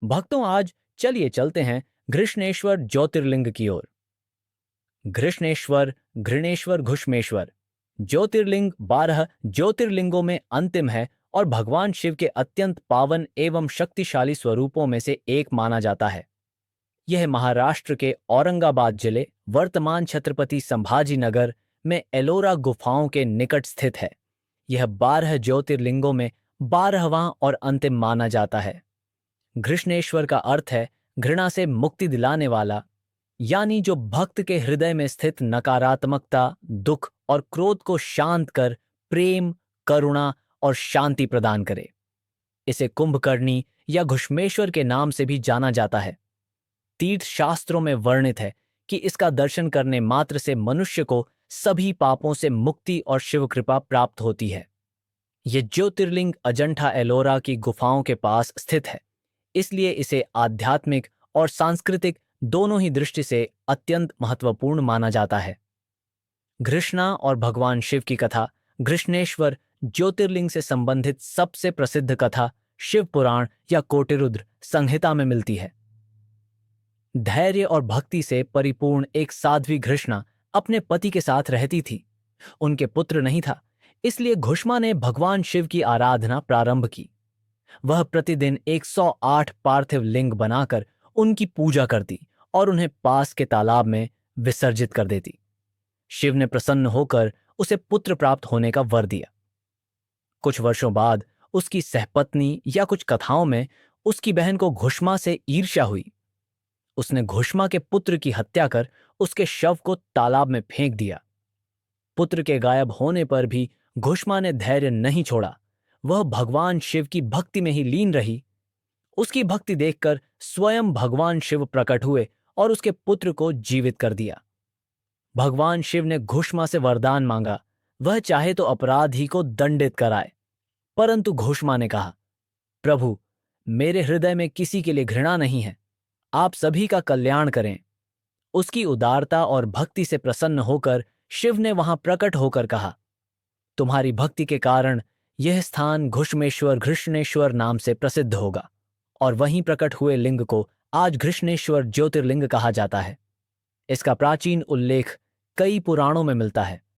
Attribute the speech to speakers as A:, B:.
A: भक्तों, आज चलिए चलते हैं घृष्णेश्वर ज्योतिर्लिंग की ओर। घृष्णेश्वर, घृणेश्वर, घुष्मेश्वर ज्योतिर्लिंग 12 ज्योतिर्लिंगों में अंतिम है और भगवान शिव के अत्यंत पावन एवं शक्तिशाली स्वरूपों में से एक माना जाता है। यह महाराष्ट्र के औरंगाबाद जिले, वर्तमान छत्रपति संभाजी नगर में एलोरा गुफाओं के निकट स्थित है। यह 12 ज्योतिर्लिंगों में 12वां और अंतिम माना जाता है। घृष्णेश्वर का अर्थ है घृणा से मुक्ति दिलाने वाला, यानी जो भक्त के हृदय में स्थित नकारात्मकता, दुख और क्रोध को शांत कर प्रेम, करुणा और शांति प्रदान करे। इसे कुंभकर्णी या घुष्मेश्वर के नाम से भी जाना जाता है। तीर्थ शास्त्रों में वर्णित है कि इसका दर्शन करने मात्र से मनुष्य को सभी पापों से मुक्ति और शिव कृपा प्राप्त होती है। यह ज्योतिर्लिंग अजंठा एलोरा की गुफाओं के पास स्थित है, इसलिए इसे आध्यात्मिक और सांस्कृतिक दोनों ही दृष्टि से अत्यंत महत्वपूर्ण माना जाता है। घृष्णा और भगवान शिव की कथा। घृष्णेश्वर ज्योतिर्लिंग से संबंधित सबसे प्रसिद्ध कथा शिव पुराण या कोटिरुद्र संहिता में मिलती है। धैर्य और भक्ति से परिपूर्ण एक साध्वी घृष्णा अपने पति के साथ रहती थी। उनके पुत्र नहीं था, इसलिए घुष्मा ने भगवान शिव की आराधना प्रारंभ की। वह प्रतिदिन 108 पार्थिव लिंग बनाकर उनकी पूजा करती और उन्हें पास के तालाब में विसर्जित कर देती। शिव ने प्रसन्न होकर उसे पुत्र प्राप्त होने का वर दिया। कुछ वर्षों बाद उसकी सहपत्नी या कुछ कथाओं में उसकी बहन को घुष्मा से ईर्ष्या हुई। उसने घुष्मा के पुत्र की हत्या कर उसके शव को तालाब में फेंक दिया। पुत्र के गायब होने पर भी घुष्मा ने धैर्य नहीं छोड़ा। वह भगवान शिव की भक्ति में ही लीन रही। उसकी भक्ति देखकर स्वयं भगवान शिव प्रकट हुए और उसके पुत्र को जीवित कर दिया। भगवान शिव ने घुष्मा से वरदान मांगा, वह चाहे तो अपराधी को दंडित कराए। परंतु घुष्मा ने कहा, प्रभु, मेरे हृदय में किसी के लिए घृणा नहीं है, आप सभी का कल्याण करें। उसकी उदारता और भक्ति से प्रसन्न होकर शिव ने वहां प्रकट होकर कहा, तुम्हारी भक्ति के कारण यह स्थान घुष्मेश्वर घृष्णेश्वर नाम से प्रसिद्ध होगा। और वहीं प्रकट हुए लिंग को आज घृष्णेश्वर ज्योतिर्लिंग कहा जाता है। इसका प्राचीन उल्लेख कई पुराणों में मिलता है।